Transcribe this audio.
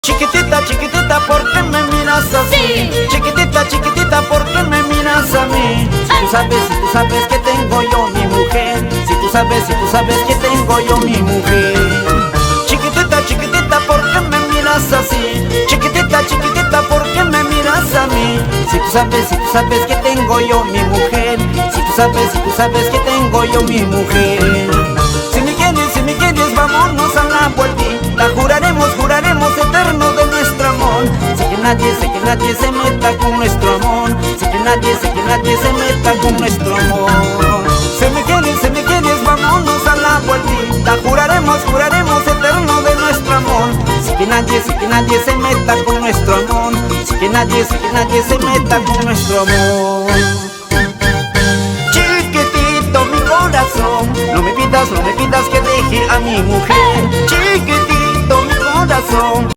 Chiquitita, chiquitita, ¿por qué me miras así? Sí. Chiquitita, chiquitita, ¿por qué me miras a mí? Si tú sabes que tengo yo mi mujer. Si tú sabes que tengo yo mi mujer. Chiquitita, chiquitita, ¿por qué me miras así? Chiquitita, chiquitita, ¿por qué me miras a mí? Si tú sabes que tengo yo mi mujer. Si tú sabes que tengo yo mi mujer. Si me quieres, vámonos a la vueltita. Juraremos eterno de nuestro amor. Sé que nadie se meta con nuestro amor. Sé que nadie se meta con nuestro amor. Si me quieres, vámonos a la vueltita. Juraremos eterno de nuestro amor. Sé que nadie se meta con nuestro amor. Sé que nadie se meta con nuestro amor. Chiquitito mi corazón, no me pidas que deje a mi mujer. Chiquitito mi corazón.